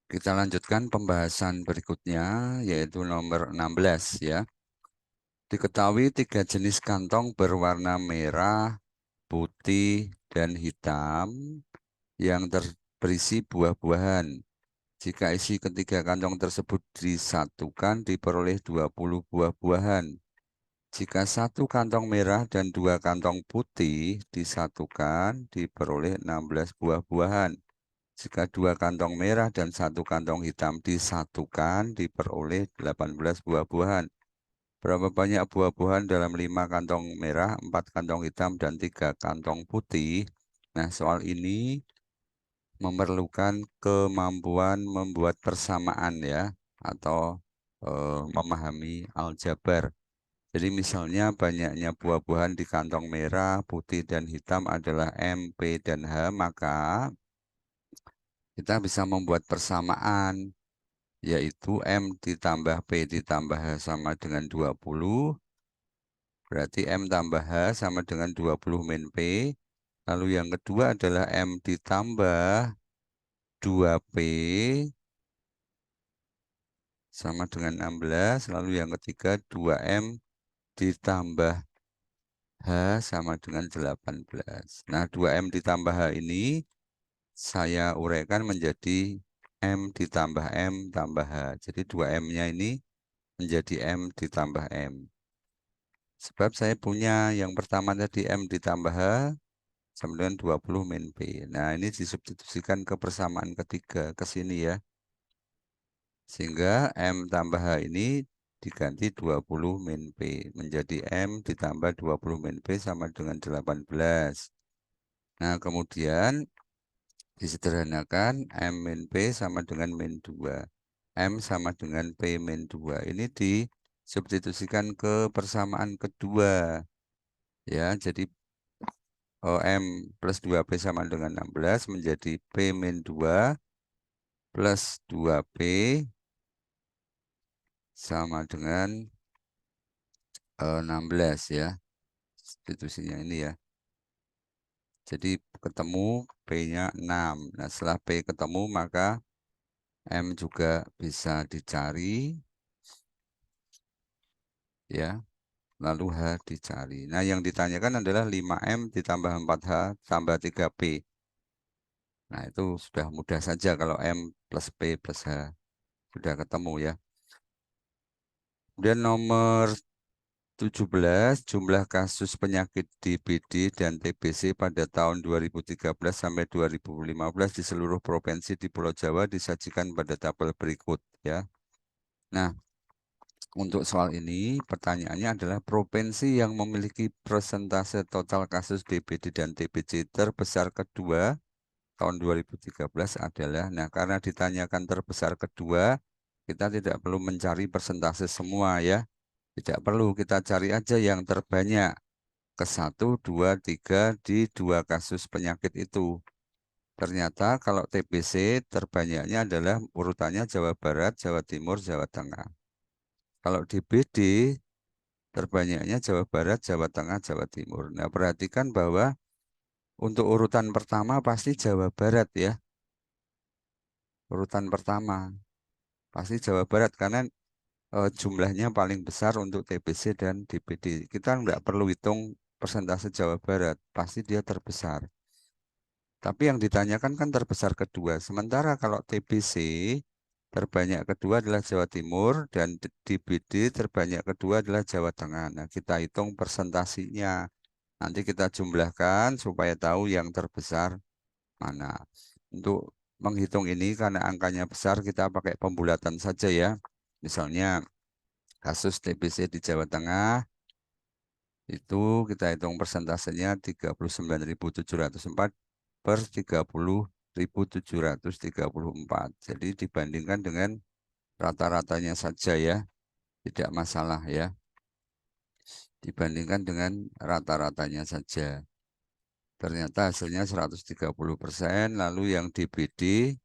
Kita lanjutkan pembahasan berikutnya, yaitu nomor 16 ya. Diketahui 3 jenis kantong berwarna merah, putih, dan hitam yang berisi buah-buahan. Jika isi ketiga kantong tersebut disatukan, diperoleh 20 buah-buahan. Jika satu kantong merah dan 2 kantong putih disatukan, diperoleh 16 buah-buahan. Jika 2 kantong merah dan 1 kantong hitam disatukan, diperoleh 18 buah-buahan. Berapa banyak buah-buahan dalam 5 kantong merah, 4 kantong hitam, dan 3 kantong putih? Nah, soal ini memerlukan kemampuan membuat persamaan ya, atau memahami aljabar. Jadi misalnya banyaknya buah-buahan di kantong merah, putih, dan hitam adalah M, P, dan H, maka kita bisa membuat persamaan, yaitu M ditambah P ditambah H sama dengan 20. Berarti M tambah H sama dengan 20 min P. Lalu yang kedua adalah M ditambah 2P sama dengan 16. Lalu yang ketiga 2M ditambah H sama dengan 18. Nah, 2M ditambah H ini saya uraikan menjadi M ditambah M tambah H. Jadi 2M-nya ini menjadi M ditambah M. Sebab saya punya yang pertama tadi M ditambah H sama dengan 20 min P. Nah, ini disubstitusikan ke persamaan ketiga ke sini ya. Sehingga M tambah H ini diganti 20 min P. Menjadi M ditambah 20 min P sama dengan 18. Nah, kemudian disederhanakan M min P sama dengan min 2. M sama dengan P min 2. Ini disubstitusikan ke persamaan kedua. Ya, jadi M plus 2P sama dengan 16 menjadi P min 2 plus 2P sama dengan 16 ya. Substitusinya ini ya. Jadi ketemu P-nya 6. Nah, setelah P ketemu maka M juga bisa dicari ya. Lalu H dicari. Nah, yang ditanyakan adalah 5M ditambah 4H tambah 3P. Nah, itu sudah mudah saja kalau M plus P plus H. Sudah ketemu ya. Kemudian nomor 17, jumlah kasus penyakit DBD dan TBC pada tahun 2013 sampai 2015 di seluruh provinsi di Pulau Jawa disajikan pada tabel berikut ya. Nah, untuk soal ini pertanyaannya adalah provinsi yang memiliki persentase total kasus DBD dan TBC terbesar kedua tahun 2013 adalah, nah karena ditanyakan terbesar kedua, kita tidak perlu mencari persentase semua ya. Tidak perlu, kita cari aja yang terbanyak ke 1, 2, 3 di 2 kasus penyakit itu. Ternyata kalau TBC terbanyaknya adalah urutannya Jawa Barat, Jawa Timur, Jawa Tengah. Kalau DBD terbanyaknya Jawa Barat, Jawa Tengah, Jawa Timur. Nah, perhatikan bahwa untuk urutan pertama pasti Jawa Barat ya. Urutan pertama pasti Jawa Barat karena jumlahnya paling besar untuk TBC dan DBD. Kita nggak perlu hitung persentase Jawa Barat, pasti dia terbesar. Tapi yang ditanyakan kan terbesar kedua. Sementara kalau TBC terbanyak kedua adalah Jawa Timur dan DBD terbanyak kedua adalah Jawa Tengah. Nah, kita hitung persentasinya. Nanti kita jumlahkan supaya tahu yang terbesar mana. Untuk menghitung ini karena angkanya besar kita pakai pembulatan saja ya. Misalnya kasus TBC di Jawa Tengah itu kita hitung persentasenya 39.704 per 30.734. Jadi dibandingkan dengan rata-ratanya saja ya, tidak masalah ya. Dibandingkan dengan rata-ratanya saja. Ternyata hasilnya 130%, lalu yang DBD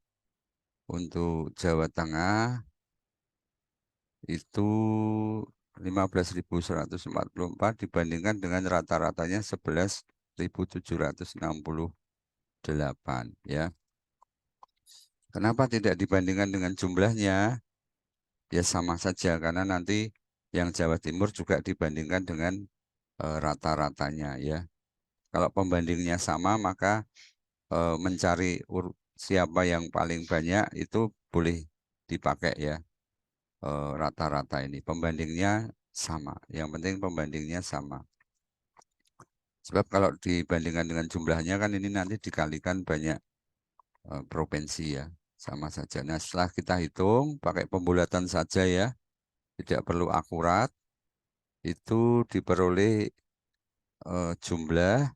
untuk Jawa Tengah itu 15.144 dibandingkan dengan rata-ratanya 11.768 ya. Kenapa tidak dibandingkan dengan jumlahnya? Ya sama saja karena nanti yang Jawa Timur juga dibandingkan dengan rata-ratanya ya. Kalau pembandingnya sama maka mencari siapa yang paling banyak itu boleh dipakai ya rata-rata ini. Pembandingnya sama. Yang penting pembandingnya sama. Sebab kalau dibandingkan dengan jumlahnya kan ini nanti dikalikan banyak provinsi ya. Sama saja. Nah setelah kita hitung pakai pembulatan saja ya. Tidak perlu akurat. Itu diperoleh jumlah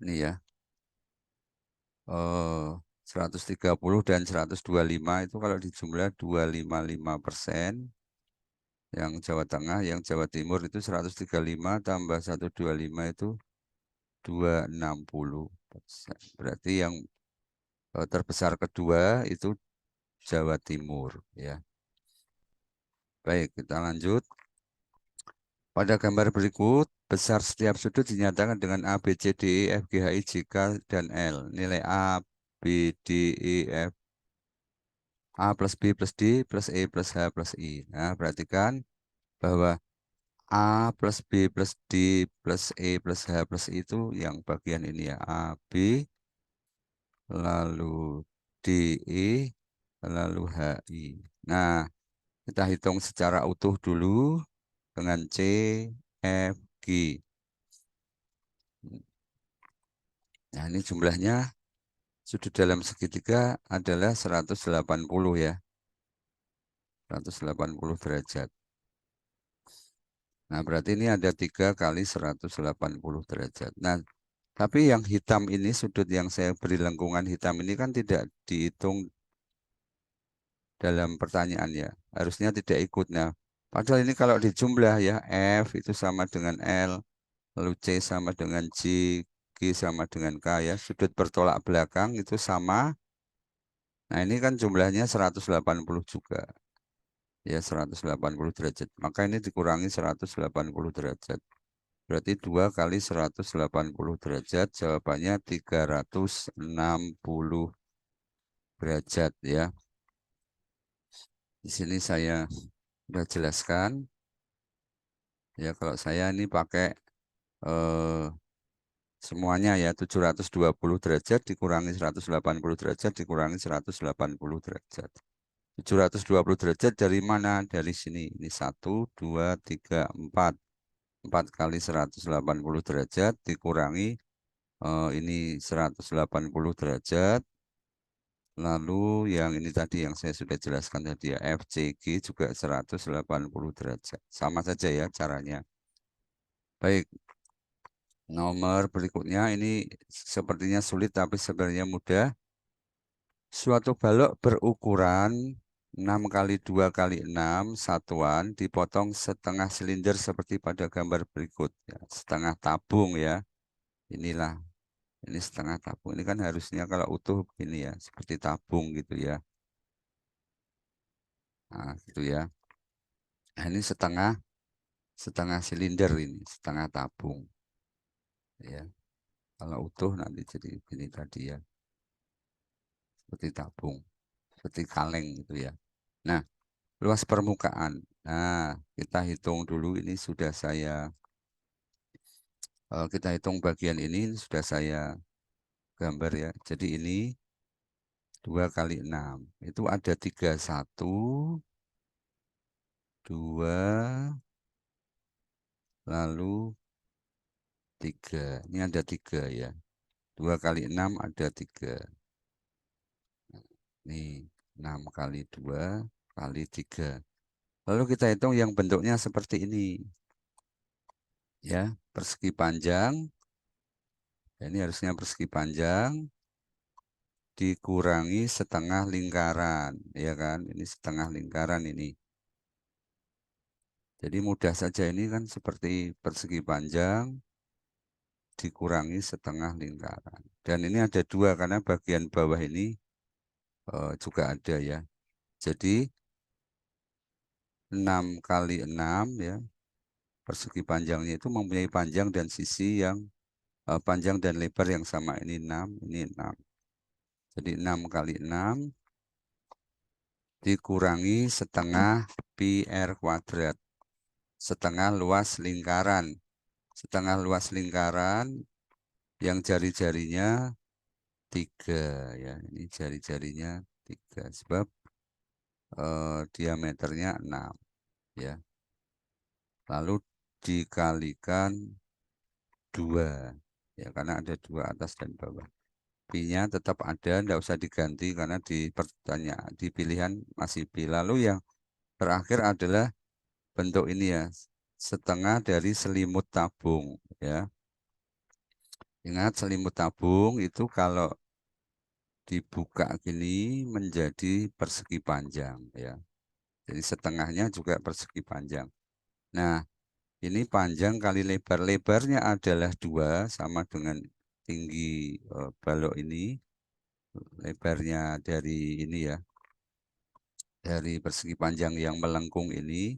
ini ya. 130 dan 125 itu kalau dijumlah 255%. Yang Jawa Tengah, yang Jawa Timur itu 135 tambah 125 itu 260%. Berarti yang terbesar kedua itu Jawa Timur ya. Baik, kita lanjut. Pada gambar berikut, besar setiap sudut dinyatakan dengan A, B, C, D, E, F, G, H, I, J, K, dan L. Nilai A, B, D, E, F, A plus B plus D plus E plus H plus I. Nah, perhatikan bahwa A plus B plus D plus E plus H plus I itu yang bagian ini ya. A, B, lalu D, E, lalu H, I. Nah, kita hitung secara utuh dulu dengan C, F, G. Nah, ini jumlahnya sudut dalam segitiga adalah 180 ya. 180 derajat. Nah, berarti ini ada 3 kali 180 derajat. Nah, tapi yang hitam ini, sudut yang saya beri lengkungan hitam ini kan tidak dihitung dalam pertanyaan ya. Harusnya tidak ikut. Nah, padahal ini kalau dijumlah ya, F itu sama dengan L, lalu C sama dengan G, G sama dengan K ya. Sudut bertolak belakang itu sama. Nah, ini kan jumlahnya 180 juga. Ya, 180 derajat. Maka ini dikurangi 180 derajat. Berarti 2 kali 180 derajat, jawabannya 360 derajat ya. Di sini saya sudah jelaskan. Ya, kalau saya ini pakai eh, semuanya ya 720 derajat dikurangi 180 derajat dikurangi 180 derajat. 720 derajat dari mana? Dari sini. Ini 1, 2, 3, 4. 4 kali 180 derajat dikurangi ini 180 derajat. Lalu yang ini tadi yang saya sudah jelaskan tadi ya, FCG juga 180 derajat. Sama saja ya caranya. Baik, nomor berikutnya ini sepertinya sulit tapi sebenarnya mudah. Suatu balok berukuran 6 kali 2 kali 6 satuan dipotong setengah silinder seperti pada gambar berikut. Ya, setengah tabung ya. Inilah, ini setengah tabung. Ini kan harusnya kalau utuh begini ya, seperti tabung gitu ya. Nah, gitu ya. Nah, ini setengah setengah silinder ini, setengah tabung ya. Kalau utuh nanti jadi begini tadi ya, seperti tabung, seperti kaleng gitu ya. Nah, luas permukaan. Nah, kita hitung dulu ini sudah saya kita hitung bagian ini sudah saya gambar ya. Jadi ini 2 kali 6 itu ada 31, 2, lalu 3. Ini ada 3 ya. 2 kali 6 ada 3. Ini 6 kali 2 kali 3. Lalu kita hitung yang bentuknya seperti ini. Ya, persegi panjang. Ini harusnya persegi panjang dikurangi setengah lingkaran, ya kan? Ini setengah lingkaran ini. Jadi mudah saja ini kan seperti persegi panjang dikurangi setengah lingkaran. Dan ini ada 2 karena bagian bawah ini juga ada ya. Jadi 6 kali 6 ya. Persegi panjangnya itu mempunyai panjang dan sisi yang panjang dan lebar yang sama. Ini 6, ini 6. Jadi 6 kali 6 dikurangi setengah pi r kuadrat. Setengah luas lingkaran. Setengah luas lingkaran yang jari-jarinya 3 ya. Ini jari-jarinya 3 sebab diameternya 6 ya. Lalu dikalikan 2 ya, karena ada 2 atas dan bawah. Pi-nya tetap ada, tidak usah diganti karena di pertanyaan di pilihan masih pi. Lalu yang terakhir adalah bentuk ini ya, setengah dari selimut tabung ya. Ingat selimut tabung itu kalau dibuka gini menjadi persegi panjang ya. Jadi setengahnya juga persegi panjang. Nah, ini panjang kali lebar. Lebarnya adalah 2 sama dengan tinggi balok ini. Lebarnya dari ini ya, dari persegi panjang yang melengkung ini.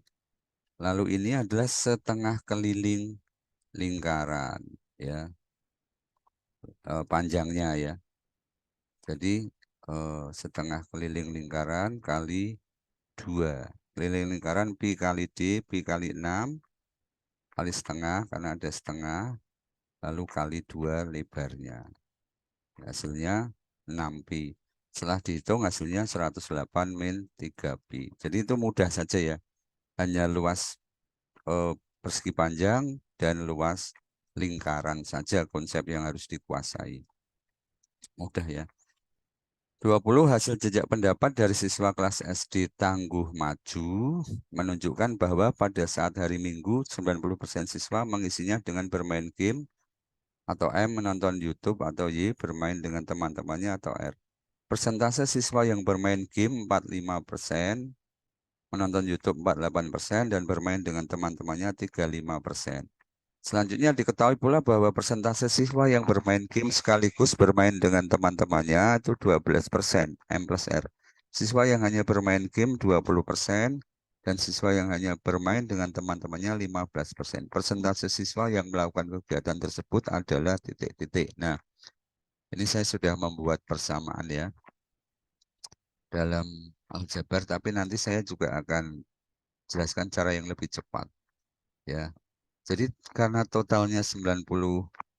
Lalu ini adalah setengah keliling lingkaran ya, panjangnya ya. Jadi setengah keliling lingkaran kali 2. Keliling lingkaran pi kali d, pi kali 6 kali setengah karena ada setengah, lalu kali 2 lebarnya. Hasilnya 6 pi. Setelah dihitung hasilnya 108 min 3 pi. Jadi itu mudah saja ya. Hanya luas persegi panjang dan luas lingkaran saja konsep yang harus dikuasai. Mudah ya. 20 hasil jejak pendapat dari siswa kelas SD Tangguh Maju menunjukkan bahwa pada saat hari Minggu 90% siswa mengisinya dengan bermain game, atau M menonton YouTube, atau Y bermain dengan teman-temannya, atau R. Persentase siswa yang bermain game 45%, menonton YouTube 48%, dan bermain dengan teman-temannya 35%. Selanjutnya diketahui pula bahwa persentase siswa yang bermain game sekaligus bermain dengan teman-temannya itu 12%, M plus R. Siswa yang hanya bermain game 20%, dan siswa yang hanya bermain dengan teman-temannya 15%. Persentase siswa yang melakukan kegiatan tersebut adalah titik-titik. Nah, ini saya sudah membuat persamaan ya dalam aljabar, tapi nanti saya juga akan jelaskan cara yang lebih cepat ya. Jadi karena totalnya 90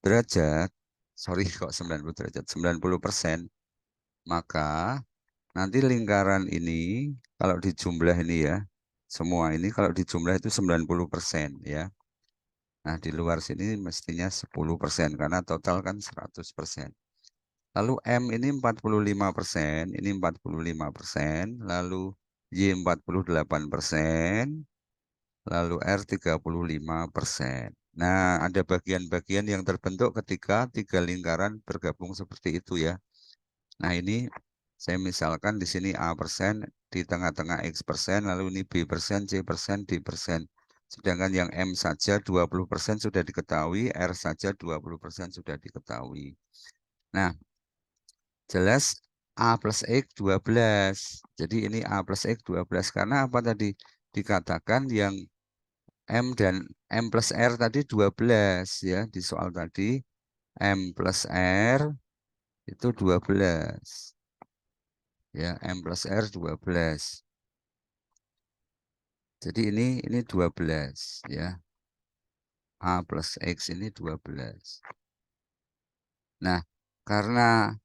derajat, sorry kok 90 derajat, 90%, maka nanti lingkaran ini kalau dijumlah ini ya, semua ini kalau dijumlah itu 90% ya. Nah di luar sini mestinya 10% karena total kan 100%. Lalu M ini 45%, ini 45%, lalu Y 48%, lalu R 35%. Nah, ada bagian-bagian yang terbentuk ketika 3 lingkaran bergabung seperti itu ya. Nah, ini saya misalkan di sini A persen, di tengah-tengah X persen, lalu ini B persen, C persen, D persen. Sedangkan yang M saja 20% sudah diketahui, R saja 20% sudah diketahui. Nah, jelas A plus X 12. Jadi ini A plus X 12 karena apa tadi? Dikatakan yang M dan M plus R tadi 12 ya. Di soal tadi M plus R itu 12. Ya, M plus R 12. Jadi ini 12 ya. A plus X ini 12. Nah, karena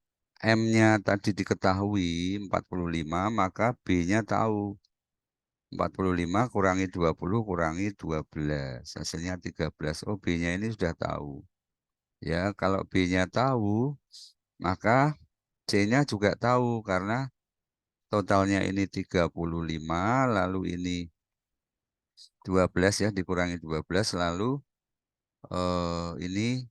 M-nya tadi diketahui 45, maka B-nya tahu. 45 kurangi 20 kurangi 12. Hasilnya 13. Oh, B-nya ini sudah tahu. Ya, kalau B-nya tahu, maka C-nya juga tahu karena totalnya ini 35, lalu ini 12 ya, dikurangi 12, lalu ini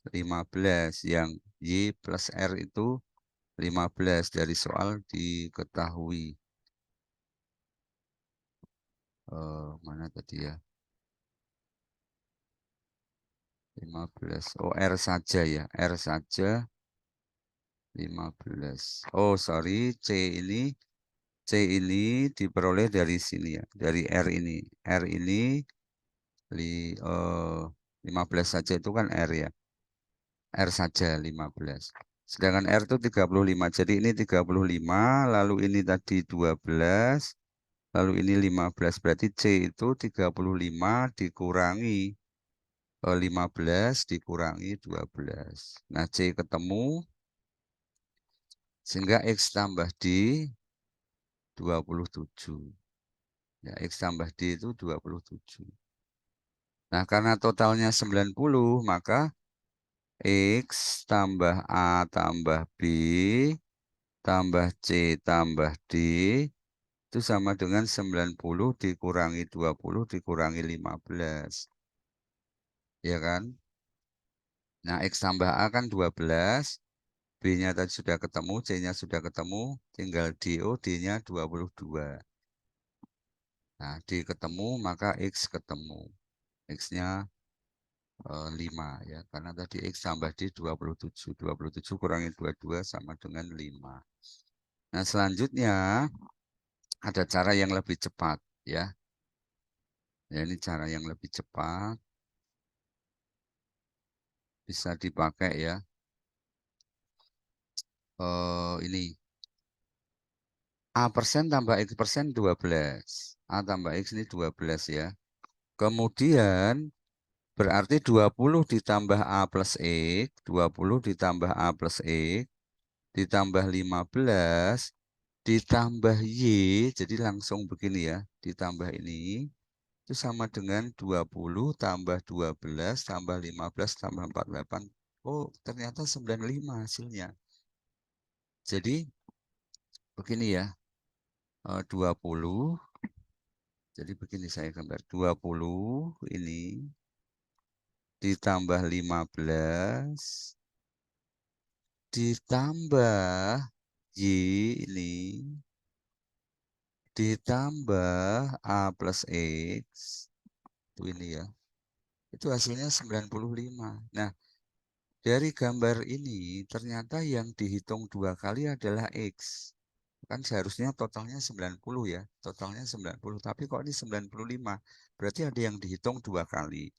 15. Yang Y plus R itu 15 dari soal diketahui. Mana tadi ya? 15. Oh, R saja ya. R saja 15. Oh, sorry. C ini diperoleh dari sini ya. Dari R ini. R ini li, eh, 15 saja itu kan R ya. R saja 15. Sedangkan R itu 35. Jadi ini 35, lalu ini tadi 12, lalu ini 15. Berarti C itu 35 dikurangi 15 dikurangi 12. Nah, C ketemu, sehingga X tambah D 27. Ya, X tambah D itu 27. Nah, karena totalnya 90, maka X tambah A tambah B tambah C tambah D itu sama dengan 90 dikurangi 20 dikurangi 15. Ya kan? Nah, X tambah A kan 12. B-nya tadi sudah ketemu, C-nya sudah ketemu. Tinggal DO, D-nya 22. Nah, D ketemu, maka X ketemu. X-nya 5 ya. Karena tadi X tambah D 27. 27 kurangi 22 sama dengan 5. Nah, selanjutnya ada cara yang lebih cepat ya. Ya, ini cara yang lebih cepat. Bisa dipakai ya. Ini A persen tambah X persen 12. A tambah X ini 12 ya. Kemudian berarti 20 ditambah A plus X. 20 ditambah A plus X. Ditambah 15. Ditambah Y. Jadi langsung begini ya. Ditambah ini. Itu sama dengan 20 tambah 12 tambah 15 tambah 48. Oh, ternyata 95 hasilnya. Jadi begini ya. 20. Jadi begini saya gambar. 20 ini ditambah 15 ditambah Y ini ditambah A plus X. Itu ini ya. Itu hasilnya 95. Nah, dari gambar ini ternyata yang dihitung dua kali adalah X. Kan seharusnya totalnya 90 ya. Totalnya 90. Tapi kok ini 95? Berarti ada yang dihitung dua kali.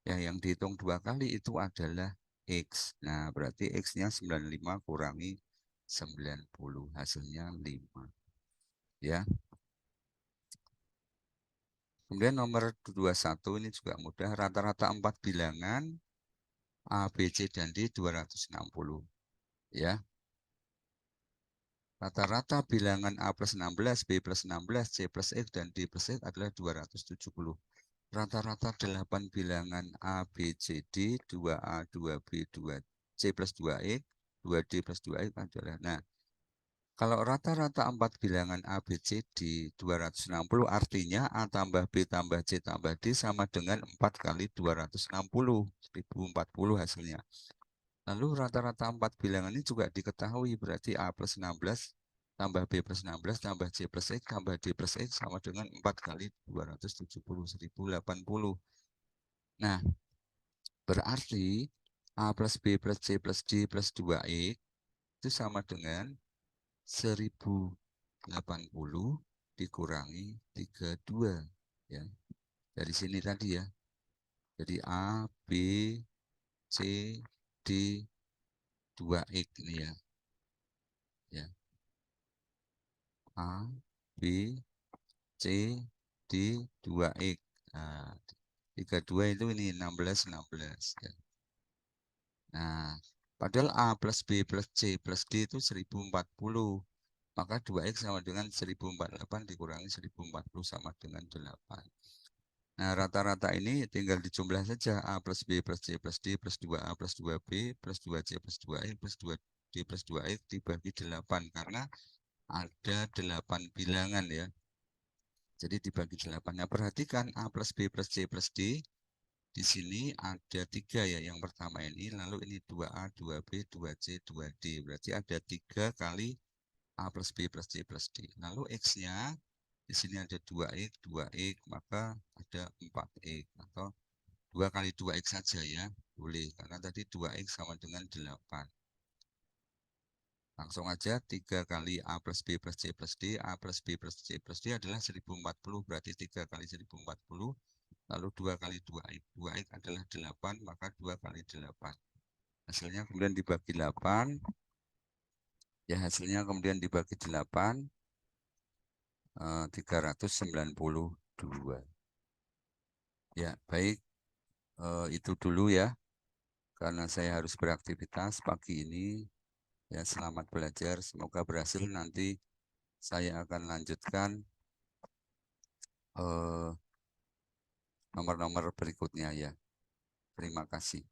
Ya, yang dihitung dua kali itu adalah X. Nah, berarti X-nya 95 kurangi 90. Hasilnya 5. Ya. Kemudian nomor 21 ini juga mudah. Rata-rata 4 bilangan A, B, C, dan D 260. Ya. Rata-rata bilangan A plus 16, B plus 16, C plus X, dan D plus X adalah 270. Rata-rata 8 bilangan A, B, C, D, 2A, 2B, 2C plus 2X, 2D plus 2X adalah. Nah, kalau rata-rata 4 bilangan A, B, C, D 260, artinya A tambah B tambah C tambah D sama dengan 4 kali 260, 1040 hasilnya. Lalu rata-rata 4 bilangan ini juga diketahui, berarti A plus 16 tambah B plus 16 tambah C plus X tambah D plus X sama dengan 4 kali 270, 1080. Nah, berarti A plus B plus C plus D plus 2X itu sama dengan 1080 dikurangi 32. Ya. Dari sini tadi ya. Jadi A, B, C, D, 2X ini ya. Ya. A, B, C, D, 2X. Nah, 32 itu ini 16, 16. Ya. Nah, padahal A plus B plus C plus D itu 1040. Maka 2X sama dengan 1048 dikurangi 1040 sama dengan 8. Nah, rata-rata ini tinggal dijumlah saja. A plus B plus C plus D plus 2A plus 2B plus 2C plus 2E plus 2D plus 2X dibagi 8. Karena ada 8 bilangan ya. Jadi dibagi 8. Nah, perhatikan A plus B plus C plus D. Di sini ada 3 ya. Yang pertama ini. Lalu ini 2A, 2B, 2C, 2D. Berarti ada 3 kali A plus B plus C plus D. Lalu X-nya di sini ada 2X, 2X, maka ada 4X. Atau 2 kali 2X saja ya. Boleh, karena tadi 2X sama dengan 8. Langsung aja 3 kali A plus B plus C plus D. A plus B plus C plus D adalah 1040. Berarti 3 kali 1040. Lalu 2 kali 2X. 2X adalah 8, maka 2 kali 8. Hasilnya kemudian dibagi 8. Ya, hasilnya kemudian dibagi 8, 392. Ya, baik. Itu dulu ya, karena saya harus beraktivitas pagi ini. Ya, selamat belajar. Semoga berhasil. Nanti saya akan lanjutkan eh, nomor-nomor berikutnya ya. Terima kasih.